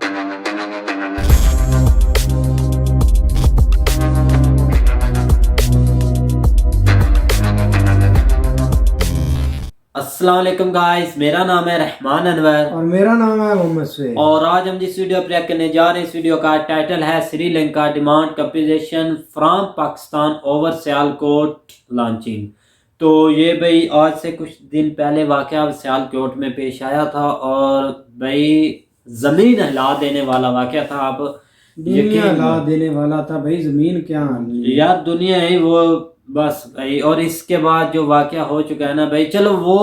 अस्सलाम वालेकुम गाइस, मेरा नाम है रहमान अनवर और मेरा नाम है मोहम्मद सुहेल। और आज हम जिस वीडियो पर करने जा रहे हैं, इस वीडियो का टाइटल है Sri Lanka demand compensation from Pakistan over Sialkot launching. तो ये भाई आज से कुछ दिन पहले वाकया सियालकोट में पेश आया था और भाई ज़मीन हिला देने वाला वाकया था। आप दुनिया हिला देने वाला था भाई, जमीन क्या यार दुनिया है वो, बस भाई। और इसके बाद जो वाकया हो चुका है ना भाई, चलो वो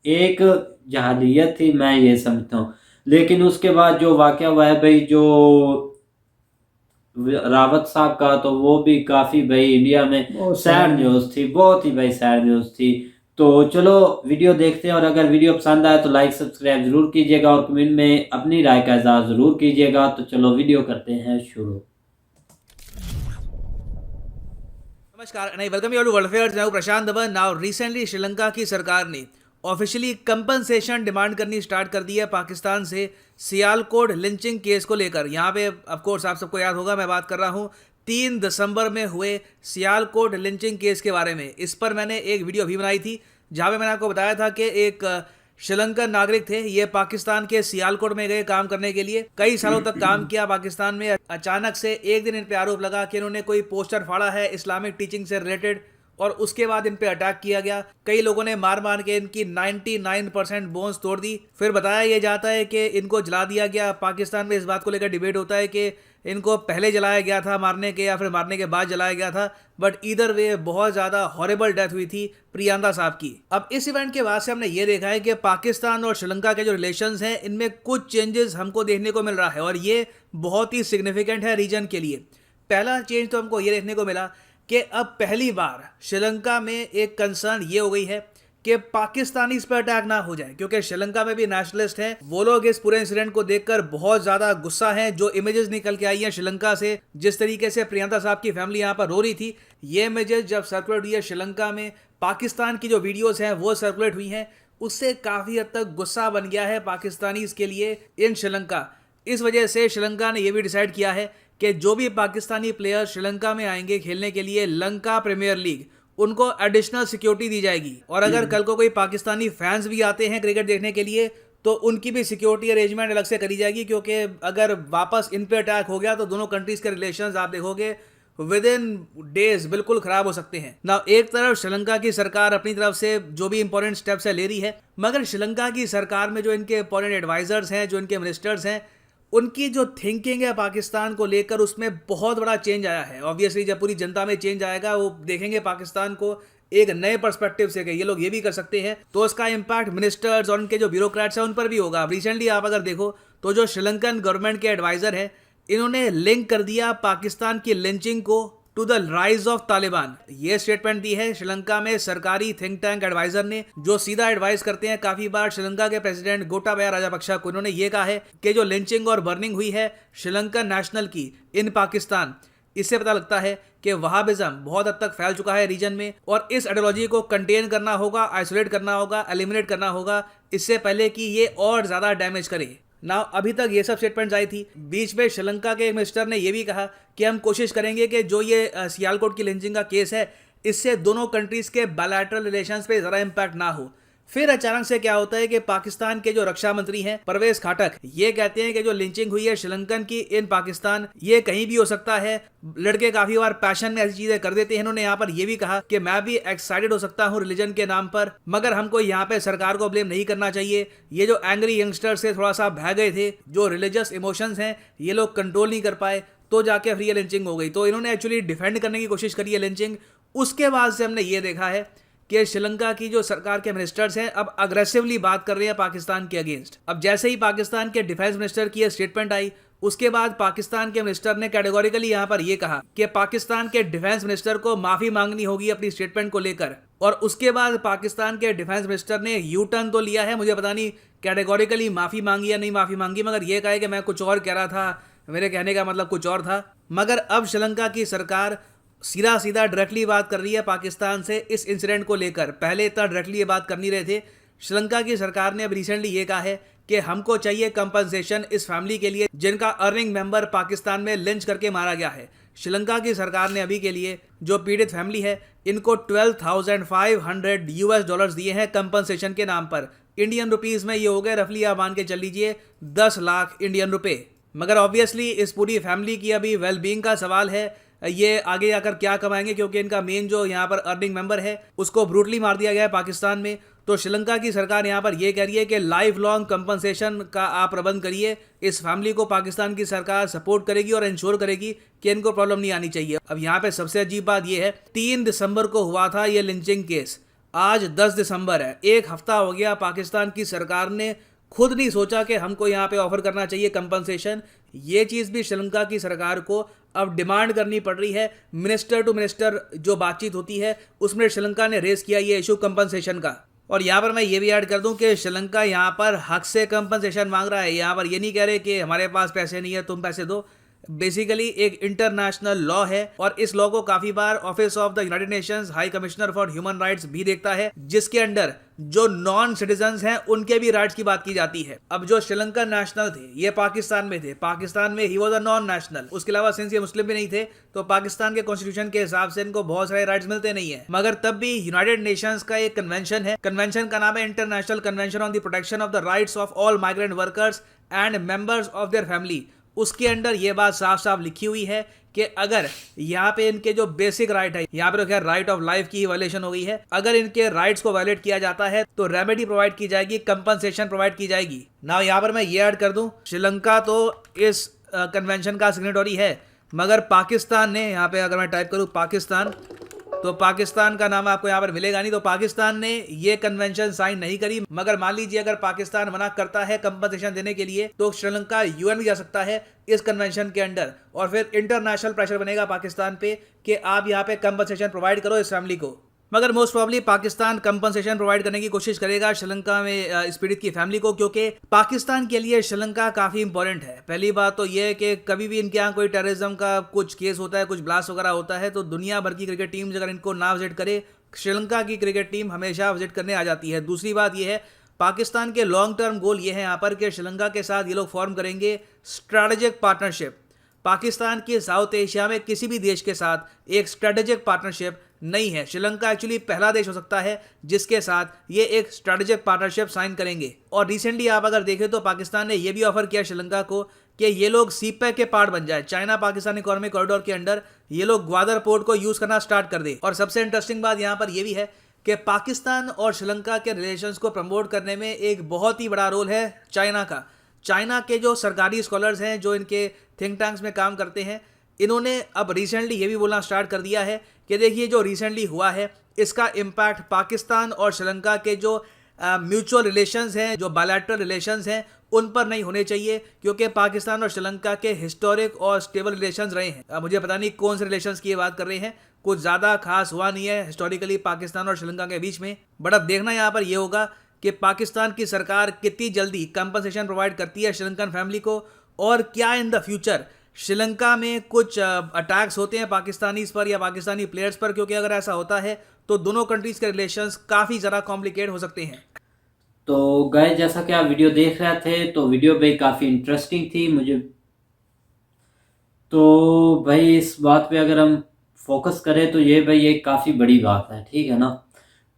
एक जहालियत थी, मैं ये समझता हूँ। लेकिन उसके बाद जो वाकया हुआ है भाई, जो रावत साहब का, तो वो भी काफ़ी भाई इंडिया में सैड न्यूज़ थी, बहुत ही भाई सैड न्यूज़ थी। तो चलो वीडियो देखते हैं, और अगर वीडियो पसंद आए तो लाइक सब्सक्राइब ज़रूर कीजिएगा और कमेंट में अपनी राय का इज़हार ज़रूर कीजिएगा। तो चलो वीडियो करते हैं शुरू। नमस्कार and I welcome you all to World Affairs। मैं हूं प्रशांत धवन। नाउ रिसेंटली श्रीलंका की सरकार ने ऑफिशियली कंपनसेशन डिमांड करनी स्टार्ट कर दी है पाकिस्तान से सियालकोट लिंचिंग केस को लेकर। यहाँ पे ऑफ कोर्स आप सबको याद होगा मैं बात कर रहा हूँ 3 दिसंबर में हुए सियालकोट लिंचिंग केस के बारे में। इस पर मैंने एक वीडियो भी बनाई थी जहाँ पे मैंने आपको बताया था कि एक श्रीलंकन नागरिक थे, ये पाकिस्तान के सियालकोट में गए काम करने के लिए, कई सालों तक काम किया पाकिस्तान में। अचानक से एक दिन इन पे आरोप लगा कि इन्होंने कोई पोस्टर फाड़ा है इस्लामिक टीचिंग से रिलेटेड, और उसके बाद इन पे अटैक किया गया। कई लोगों ने मार मार के इनकी 99% बोन्स तोड़ दी। फिर बताया ये जाता है कि इनको जला दिया गया। पाकिस्तान में इस बात को लेकर डिबेट होता है कि इनको पहले जलाया गया था मारने के, या फिर मारने के बाद जलाया गया था, बट ईदर वे बहुत ज़्यादा हॉरेबल डेथ हुई थी प्रियंका साहब की। अब इस इवेंट के बाद से हमने ये देखा है कि पाकिस्तान और श्रीलंका के जो रिलेशंस हैं इनमें कुछ चेंजेस हमको देखने को मिल रहा है, और ये बहुत ही सिग्निफिकेंट है रीजन के लिए। पहला चेंज तो हमको ये देखने को मिला कि अब पहली बार श्रीलंका में एक कंसर्न ये हो गई है कि पाकिस्तानी इस पर अटैक ना हो जाए, क्योंकि श्रीलंका में भी नेशनलिस्ट हैं। वो लोग इस पूरे इंसिडेंट को देखकर बहुत ज्यादा गुस्सा हैं। जो इमेजेस निकल के आई हैं श्रीलंका से, जिस तरीके से प्रियंका साहब की फैमिली यहाँ पर रो रही थी, ये इमेजेस जब सर्कुलेट हुई है श्रीलंका में, पाकिस्तान की जो वीडियोस हैं वो सर्कुलेट हुई हैं, उससे काफी हद तक गुस्सा बन गया है पाकिस्तानी इसके लिए इन श्रीलंका। इस वजह से श्रीलंका ने यह भी डिसाइड किया है कि जो भी पाकिस्तानी प्लेयर श्रीलंका में आएंगे खेलने के लिए लंका प्रीमियर लीग, उनको एडिशनल सिक्योरिटी दी जाएगी। और अगर कल को कोई पाकिस्तानी फैंस भी आते हैं क्रिकेट देखने के लिए तो उनकी भी सिक्योरिटी अरेंजमेंट अलग से करी जाएगी, क्योंकि अगर वापस इन पे अटैक हो गया तो दोनों कंट्रीज के रिलेशंस आप देखोगे विद इन डेज बिल्कुल खराब हो सकते हैं ना। एक तरफ श्रीलंका की सरकार अपनी तरफ से जो भी इंपॉर्टेंट स्टेप्स है ले रही है, मगर श्रीलंका की सरकार में जो इनके इंपॉर्टेंट एडवाइजर्स हैं, जो इनके मिनिस्टर्स हैं, उनकी जो थिंकिंग है पाकिस्तान को लेकर उसमें बहुत बड़ा चेंज आया है। ऑब्वियसली जब पूरी जनता में चेंज आएगा, वो देखेंगे पाकिस्तान को एक नए पर्सपेक्टिव से कि ये लोग ये भी कर सकते हैं, तो उसका इम्पैक्ट मिनिस्टर्स और उनके जो ब्यूरोक्रेट्स हैं उन पर भी होगा। अब रिसेंटली आप अगर देखो तो जो श्रीलंकन गवर्नमेंट के एडवाइजर हैं, इन्होंने लिंक कर दिया पाकिस्तान की लिंचिंग को to the rise of Taliban. ये स्टेटमेंट दी है श्रीलंका में सरकारी थिंक टैंक एडवाइजर ने, जो सीधा एडवाइस करते हैं काफी बार श्रीलंका के प्रेसिडेंट गोटाबाया राजापक्सा को। इन्होंने ये कहा है कि जो लिंचिंग और बर्निंग हुई है श्रीलंकन नेशनल की इन पाकिस्तान, इससे पता लगता है कि वहाबिज्म बहुत हद तक फैल चुका है रीजन में, और इस आइडियोलॉजी को कंटेन करना होगा, आइसोलेट करना होगा, एलिमिनेट करना होगा, इससे पहले कि ये और ज्यादा डैमेज करे ना। अभी तक ये सब स्टेटमेंट्स आई थी। बीच में श्रीलंका के मिनिस्टर ने यह भी कहा कि हम कोशिश करेंगे कि जो ये सियालकोट की लिंचिंग का केस है, इससे दोनों कंट्रीज के बायलैटरल रिलेशंस पे ज़रा इम्पैक्ट ना हो। फिर अचानक से क्या होता है कि पाकिस्तान के जो रक्षा मंत्री हैं परवेज खाटक, ये कहते हैं कि जो लिंचिंग हुई है श्रीलंकन की इन पाकिस्तान, ये कहीं भी हो सकता है। लड़के काफी बार पैशन में ऐसी चीजें कर देते हैं। इन्होंने यहाँ पर यह भी कहा कि मैं भी एक्साइटेड हो सकता हूँ रिलीजन के नाम पर, मगर हमको यहाँ पे सरकार को ब्लेम नहीं करना चाहिए। ये जो एंग्री यंगस्टर्स से थोड़ा सा बह गए थे, जो रिलीजियस इमोशंस हैं ये लोग कंट्रोल नहीं कर पाए, तो जाके फ्री लिंचिंग हो गई। तो इन्होंने एक्चुअली डिफेंड करने की कोशिश करी है लिंचिंग। उसके बाद से हमने ये देखा है कि श्रीलंका की जो सरकार के मिनिस्टर्स हैं अब अग्रेसिवली बात कर रहे हैं पाकिस्तान के अगेंस्ट। अब जैसे ही पाकिस्तान के डिफेंस मिनिस्टर की स्टेटमेंट आई, उसके बाद पाकिस्तान के मिनिस्टर ने कैटेगोरिकली यहां पर यह कहा कि पाकिस्तान के डिफेंस मिनिस्टर को माफी मांगनी होगी अपनी स्टेटमेंट को लेकर। और उसके बाद पाकिस्तान के डिफेंस मिनिस्टर ने यू टर्न तो लिया है, मुझे पता नहीं कैटेगोरिकली माफी मांगी या नहीं माफी मांगी, मगर यह कहा कि मैं कुछ और कह रहा था, मेरे कहने का मतलब कुछ और था। मगर अब श्रीलंका की सरकार सीधा सीधा डायरेक्टली बात कर रही है पाकिस्तान से इस इंसिडेंट को लेकर। पहले इतना डायरेक्टली ये बात कर नहीं रहे थे। श्रीलंका की सरकार ने अब रिसेंटली ये कहा है कि हमको चाहिए कंपनसेशन इस फैमिली के लिए जिनका अर्निंग मेंबर पाकिस्तान में लिंच करके मारा गया है। श्रीलंका की सरकार ने अभी के लिए जो पीड़ित फैमिली है इनको $12,500 दिए हैं कंपनसेशन के नाम पर। इंडियन रुपीस में ये हो गए रफली आप मान के चल लीजिए 10 लाख इंडियन रुपए। मगर ऑब्वियसली इस पूरी फैमिली की अभी वेलबींग का सवाल है, ये आगे आकर क्या कमाएंगे, क्योंकि इनका मेन जो यहाँ पर अर्निंग मेंबर है उसको ब्रूटली मार दिया गया है पाकिस्तान में। तो श्रीलंका की सरकार यहाँ पर ये कह रही है कि लाइफ लॉन्ग कंपनसेशन का आप प्रबंध करिए। इस फैमिली को पाकिस्तान की सरकार सपोर्ट करेगी और इंश्योर करेगी कि इनको प्रॉब्लम नहीं आनी चाहिए। अब यहाँ पे सबसे अजीब बात ये है, 3 दिसंबर को हुआ था ये लिंचिंग केस, आज 10 दिसंबर है, 1 हफ्ता हो गया। पाकिस्तान की सरकार ने खुद नहीं सोचा कि हमको यहाँ पे ऑफर करना चाहिए कंपनसेशन। ये चीज़ भी श्रीलंका की सरकार को अब डिमांड करनी पड़ रही है। मिनिस्टर टू मिनिस्टर जो बातचीत होती है उसमें श्रीलंका ने रेस किया ये इशू कंपनसेशन का। और यहाँ पर मैं ये भी ऐड कर दूं कि श्रीलंका यहाँ पर हक से कंपनसेशन मांग रहा है। यहाँ पर ये नहीं कह रहे कि हमारे पास पैसे नहीं है तुम पैसे दो। बेसिकली एक इंटरनेशनल लॉ है और इस लॉ को काफी बार office of the United Nations High Commissioner for Human Rights भी देखता है, जिसके अंडर जो नॉन सिटीजन्स हैं उनके भी राइट्स की बात की जाती है। अब जो श्रीलंका नेशनल थे ये पाकिस्तान में थे, पाकिस्तान में he was a non national. उसके अलावा सिंस ये मुस्लिम भी नहीं थे तो पाकिस्तान के कॉन्स्टिट्यूशन के हिसाब से इनको बहुत सारे राइट्स मिलते नहीं है। मगर तब भी यूनाइटेड नेशंस का एक कन्वेंशन है, कन्वेंशन का नाम है international convention on the protection of the rights of all migrant workers and members of their family. उसके अंडर ये बात साफ साफ लिखी हुई है कि अगर यहाँ पे इनके जो बेसिक राइट है, यहाँ पे तो खैर राइट ऑफ लाइफ की वायलेशन हो गई है, अगर इनके राइट्स को वायलेट किया जाता है तो रेमेडी प्रोवाइड की जाएगी, कंपनसेशन प्रोवाइड की जाएगी। ना यहाँ पर मैं ये ऐड कर दूं, श्रीलंका तो इस कन्वेंशन का सिग्नेटरी है, मगर पाकिस्तान ने, यहाँ पे अगर मैं टाइप करूँ पाकिस्तान, तो पाकिस्तान का नाम आपको यहाँ पर मिलेगा नहीं। तो पाकिस्तान ने ये कन्वेंशन साइन नहीं करी। मगर मान लीजिए अगर पाकिस्तान मना करता है कंपनसेशन देने के लिए तो श्रीलंका यूएन भी जा सकता है इस कन्वेंशन के अंडर, और फिर इंटरनेशनल प्रेशर बनेगा पाकिस्तान पे कि आप यहाँ पे कंपनसेशन प्रोवाइड करो इस फैमिली को। मगर most probably Pakistan compensation provide करने की कोशिश करेगा श्रीलंका में इस पीड़ित की फैमिली को, क्योंकि पाकिस्तान के लिए श्रीलंका काफ़ी इंपॉर्टेंट है। पहली बात तो यह है कि कभी भी इनके यहाँ कोई टेररिज्म का कुछ केस होता है, कुछ ब्लास्ट वगैरह होता है, तो दुनिया भर की क्रिकेट टीम अगर इनको ना विजिट करे, श्रीलंका की क्रिकेट टीम हमेशा विजिट करने आ जाती है। दूसरी बात यह है, पाकिस्तान के लॉन्ग टर्म गोल ये है यहाँ पर कि श्रीलंका के साथ ये लोग फॉर्म करेंगे स्ट्रैटेजिक पार्टनरशिप। पाकिस्तान की साउथ एशिया में किसी भी देश के साथ एक स्ट्रैटेजिक पार्टनरशिप नहीं है। श्रीलंका एक्चुअली पहला देश हो सकता है जिसके साथ ये एक स्ट्रैटेजिक पार्टनरशिप साइन करेंगे। और रिसेंटली आप अगर देखें तो पाकिस्तान ने यह भी ऑफर किया श्रीलंका को कि ये लोग सीपैक के पार्ट बन जाए, चाइना पाकिस्तान इकोनॉमिक कॉरिडोर के अंडर ये लोग ग्वादर पोर्ट को यूज करना स्टार्ट कर दे। और सबसे इंटरेस्टिंग बात यहाँ पर यह भी है कि पाकिस्तान और श्रीलंका के रिलेशंस को प्रमोट करने में एक बहुत ही बड़ा रोल है चाइना का। चाइना के जो सरकारी स्कॉलर्स हैं जो इनके थिंक टैंक्स में काम करते हैं, इन्होंने अब रिसेंटली ये भी बोलना स्टार्ट कर दिया है कि देखिए जो रिसेंटली हुआ है इसका इम्पैक्ट पाकिस्तान और श्रीलंका के जो म्यूचुअल रिलेशंस हैं, जो बायलैटरल रिलेशंस हैं, उन पर नहीं होने चाहिए, क्योंकि पाकिस्तान और श्रीलंका के हिस्टोरिक और स्टेबल रिलेशंस रहे हैं। मुझे पता नहीं कौन से रिलेशंस की बात कर रहे हैं, कुछ ज़्यादा खास हुआ नहीं है हिस्टोरिकली पाकिस्तान और श्रीलंका के बीच में। बट अब देखना यहाँ पर यह होगा कि पाकिस्तान की सरकार कितनी जल्दी कंपनसेशन प्रोवाइड करती है श्रीलंकन फैमिली को, और क्या इन द फ्यूचर श्रीलंका में कुछ अटैक्स होते हैं पाकिस्तानीज पर या पाकिस्तानी प्लेयर्स पर, क्योंकि अगर ऐसा होता है तो दोनों कंट्रीज के रिलेशंस काफ़ी ज़्यादा कॉम्प्लिकेट हो सकते हैं। तो गाइस, जैसा कि आप वीडियो देख रहे थे तो वीडियो भाई काफ़ी इंटरेस्टिंग थी मुझे। तो भाई इस बात पे अगर हम फोकस करें तो ये भाई एक काफ़ी बड़ी बात है, ठीक है ना।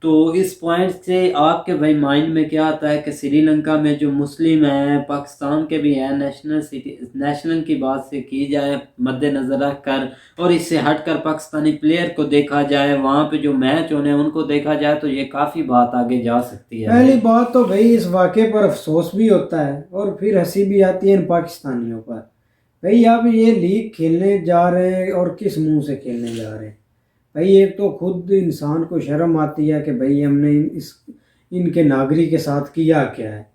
तो इस पॉइंट से आपके भाई माइंड में क्या आता है कि श्रीलंका में जो मुस्लिम हैं, पाकिस्तान के भी हैं, नेशनल की बात से की जाए मद्देनज़र रख कर, और इससे हटकर पाकिस्तानी प्लेयर को देखा जाए, वहाँ पे जो मैच होने हैं उनको देखा जाए, तो ये काफ़ी बात आगे जा सकती है। पहली बात तो भाई इस वाक़े पर अफसोस भी होता है और फिर हंसी भी आती है इन पाकिस्तानियों पर। भाई अब ये लीग खेलने जा रहे हैं और किस मुंह से खेलने जा रहे हैं। भाई एक तो खुद इंसान को शर्म आती है कि भाई हमने इनके नागरिक के साथ किया क्या है।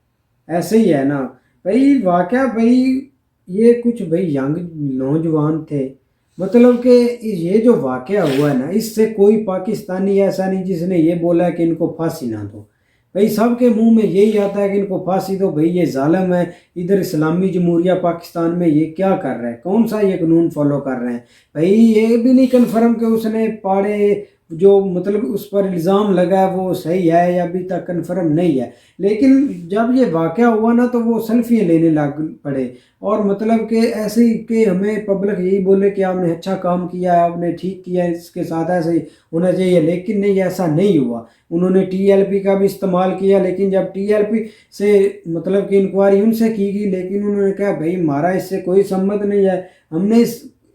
ऐसे ही है ना भाई वाक़या। भाई ये कुछ भाई यंग नौजवान थे, मतलब कि ये जो वाक़या हुआ है ना, इससे कोई पाकिस्तानी ऐसा नहीं जिसने ये बोला कि इनको फांसी ना दो। भाई सबके मुंह में यही आता है कि इनको फांसी दो। भाई ये जालिम है, इधर इस्लामी जमहूरिया पाकिस्तान में ये क्या कर रहे हैं, कौन सा ये कानून फॉलो कर रहे हैं। भाई ये भी नहीं कन्फर्म कि उसने पाड़े जो मतलब उस पर इल्ज़ाम लगा है वो सही है या अभी तक कन्फर्म नहीं है। लेकिन जब ये वाक़या हुआ ना तो वो सेल्फियाँ लेने लग पड़े और मतलब कि ऐसे ही कि हमें पब्लिक यही बोले कि आपने अच्छा काम किया है, आपने ठीक किया है, इसके साथ ऐसे ही होना चाहिए। लेकिन नहीं, ऐसा नहीं हुआ। उन्होंने टीएलपी का भी इस्तेमाल किया, लेकिन जब टीएलपी से मतलब कि इंक्वायरी उनसे की गई, लेकिन उन्होंने कहा भाई हमारा इससे कोई संबंध नहीं है, हमने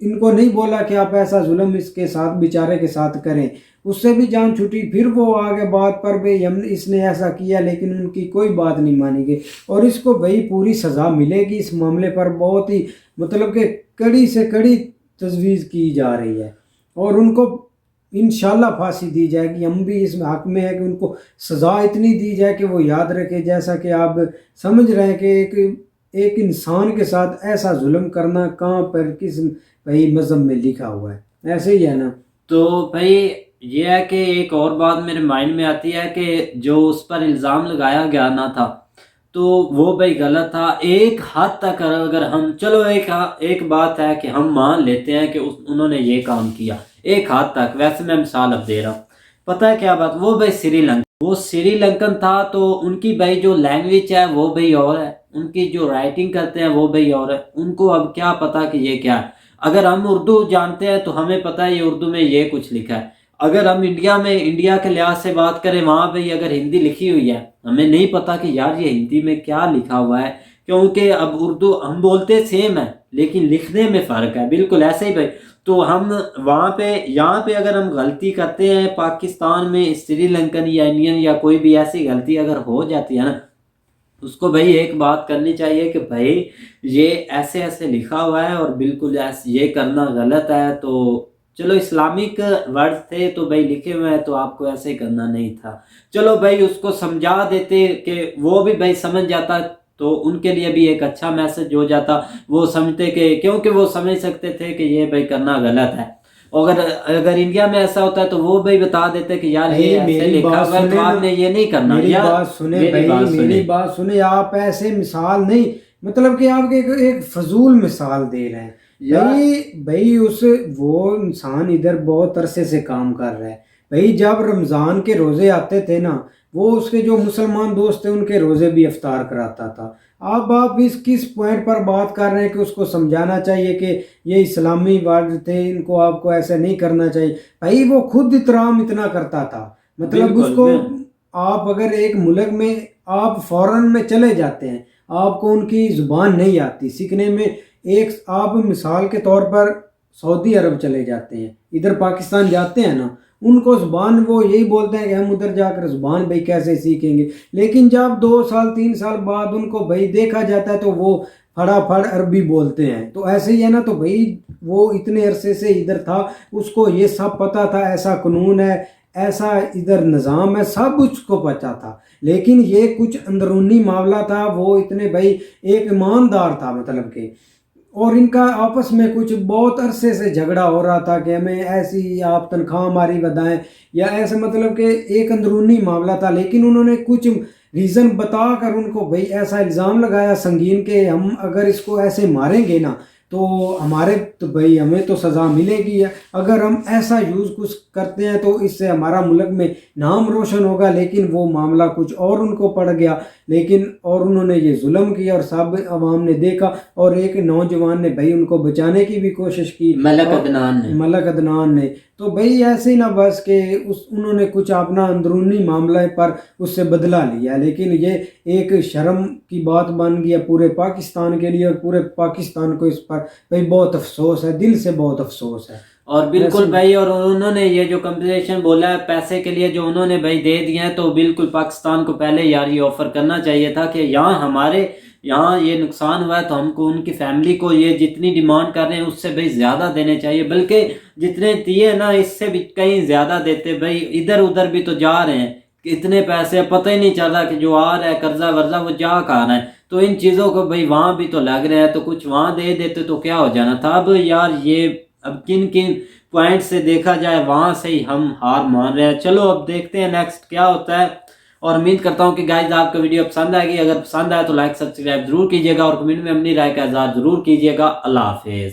इनको नहीं बोला कि आप ऐसा जुल्म इसके साथ बेचारे के साथ करें। उससे भी जान छूटी। फिर वो आगे बात पर भाई हमने इसने ऐसा किया, लेकिन उनकी कोई बात नहीं मानी गई और इसको भाई पूरी सज़ा मिलेगी। इस मामले पर बहुत ही मतलब कि कड़ी से कड़ी तजवीज़ की जा रही है और उनको इंशाल्लाह फांसी दी जाएगी। हम भी इस हक में है कि उनको सज़ा इतनी दी जाए कि वो याद रखे, जैसा कि आप समझ रहे हैं कि एक इंसान के साथ ऐसा जुल्म करना कहाँ पर किस भाई मज़हब में लिखा हुआ है, ऐसे ही है ना। तो भाई ये है कि एक और बात मेरे माइंड में आती है कि जो उस पर इल्ज़ाम लगाया गया ना था तो वो भाई गलत था एक हद तक। अगर हम चलो एक बात है कि हम मान लेते हैं कि उन्होंने ये काम किया एक हद तक। वैसे मैं मिसाल अब दे रहा हूँ, पता है क्या बात, वो भाई श्रीलंकन था तो उनकी भाई जो लैंग्वेज है वो भाई और है, उनकी जो राइटिंग करते हैं वो भाई और है। उनको अब क्या पता कि ये क्या है। अगर हम उर्दू जानते हैं तो हमें पता है ये उर्दू में ये कुछ लिखा है। अगर हम इंडिया के लिहाज से बात करें, वहाँ पे अगर हिंदी लिखी हुई है, हमें नहीं पता कि यार ये हिंदी में क्या लिखा हुआ है, क्योंकि अब उर्दू हम बोलते सेम है लेकिन लिखने में फ़र्क है। बिल्कुल ऐसे ही भाई। तो हम वहाँ पे यहाँ पे अगर हम गलती करते हैं पाकिस्तान में, श्रीलंकन या इंडियन या कोई भी ऐसी गलती अगर हो जाती है ना, उसको भाई एक बात करनी चाहिए कि भाई ये ऐसे ऐसे लिखा हुआ है और बिल्कुल ऐसे ये करना गलत है। तो चलो इस्लामिक वर्ड थे तो भाई लिखे हुए हैं तो आपको ऐसे करना नहीं था। चलो भाई उसको समझा देते कि वो भी भाई समझ जाता तो उनके लिए भी एक अच्छा मैसेज हो जाता। वो समझते कि क्योंकि वो समझ सकते थे कि ये भाई करना गलत है। अगर इंडिया में ऐसा होता है तो वो भाई बता देते कि यार ये ऐसे लिखा हुआ है तो आपने ये नहीं करना। मेरी बात सुने भाई, मेरी बात सुने। आप ऐसे मिसाल नहीं मतलब कि आप एक फजूल मिसाल दे रहे हैं भाई वो इंसान इधर बहुत अरसे से काम कर रहा है भाई। जब रमज़ान के रोज़े आते थे ना, वो उसके जो मुसलमान दोस्त थे उनके रोज़े भी इफ्तार कराता था। अब आप इस किस पॉइंट पर बात कर रहे हैं कि उसको समझाना चाहिए कि ये इस्लामी वर्ड थे, इनको आपको ऐसा नहीं करना चाहिए। भाई वो खुद इतराम इतना करता था, मतलब उसको आप अगर एक मुल्क में आप फॉरेन में चले जाते हैं, आपको उनकी ज़ुबान नहीं आती सीखने में। एक आप मिसाल के तौर पर सऊदी अरब चले जाते हैं, इधर पाकिस्तान जाते हैं ना, उनको ज़ुबान वो यही बोलते हैं कि हम उधर जाकर ज़ुबान भाई कैसे सीखेंगे। लेकिन जब 2 साल 3 साल बाद उनको भाई देखा जाता है तो वो फटाफट अरबी बोलते हैं। तो ऐसे ही है ना। तो भाई वो इतने अरसे से इधर था, उसको ये सब पता था, ऐसा कानून है, ऐसा इधर निज़ाम है, सब उसको पता था। लेकिन ये कुछ अंदरूनी मामला था। वो इतने भाई एक ईमानदार था मतलब कि, और इनका आपस में कुछ बहुत अरसे से झगड़ा हो रहा था कि हमें ऐसी आप तनख्वाह हमारी बताएं या ऐसे, मतलब कि एक अंदरूनी मामला था। लेकिन उन्होंने कुछ रीज़न बताकर उनको भाई ऐसा इल्ज़ाम लगाया संगीन के हम अगर इसको ऐसे मारेंगे ना तो हमारे तो भाई हमें तो सज़ा मिलेगी। अगर हम ऐसा यूज़ कुछ करते हैं तो इससे हमारा मुल्क में नाम रोशन होगा। लेकिन वो मामला कुछ और उनको पड़ गया। लेकिन और उन्होंने ये जुल्म किया और सब अवाम ने देखा और एक नौजवान ने भाई उनको बचाने की भी कोशिश की, मलक अदनान ने। तो भाई ऐसे ही ना बस के उन्होंने कुछ अपना अंदरूनी मामला पर उससे बदला लिया। लेकिन ये एक शर्म की बात बन गई है पूरे पाकिस्तान के लिए और पूरे पाकिस्तान को इस पर भाई बहुत अफसोस है, दिल से बहुत अफसोस है। और बिल्कुल भाई, और उन्होंने ये जो कंपनसेशन बोला है पैसे के लिए जो उन्होंने भाई दे दिए हैं, तो बिल्कुल पाकिस्तान को पहले यार ये ऑफर करना चाहिए था कि यहाँ ये नुकसान हुआ है तो हमको उनकी फैमिली को ये जितनी डिमांड कर रहे हैं उससे भाई ज़्यादा देने चाहिए। बल्कि जितने दिए ना इससे भी कहीं ज़्यादा देते भाई। इधर उधर भी तो जा रहे हैं, इतने पैसे पता ही नहीं चल रहा कि जो आ रहा है कर्जा वर्जा वो जा कहाँ रहा है। तो इन चीज़ों को भाई वहाँ भी तो लग रहे हैं, तो कुछ वहाँ दे देते तो क्या हो जाना था। अब यार ये अब किन किन पॉइंट से देखा जाए वहाँ से ही हम हार मान रहे हैं। चलो अब देखते हैं नेक्स्ट क्या होता है। और उम्मीद करता हूँ कि गाइज आपको वीडियो पसंद आएगी। अगर पसंद आए तो लाइक सब्सक्राइब जरूर कीजिएगा और कमेंट में अपनी राय का इज़हार जरूर कीजिएगा। अल्लाह हाफिज़।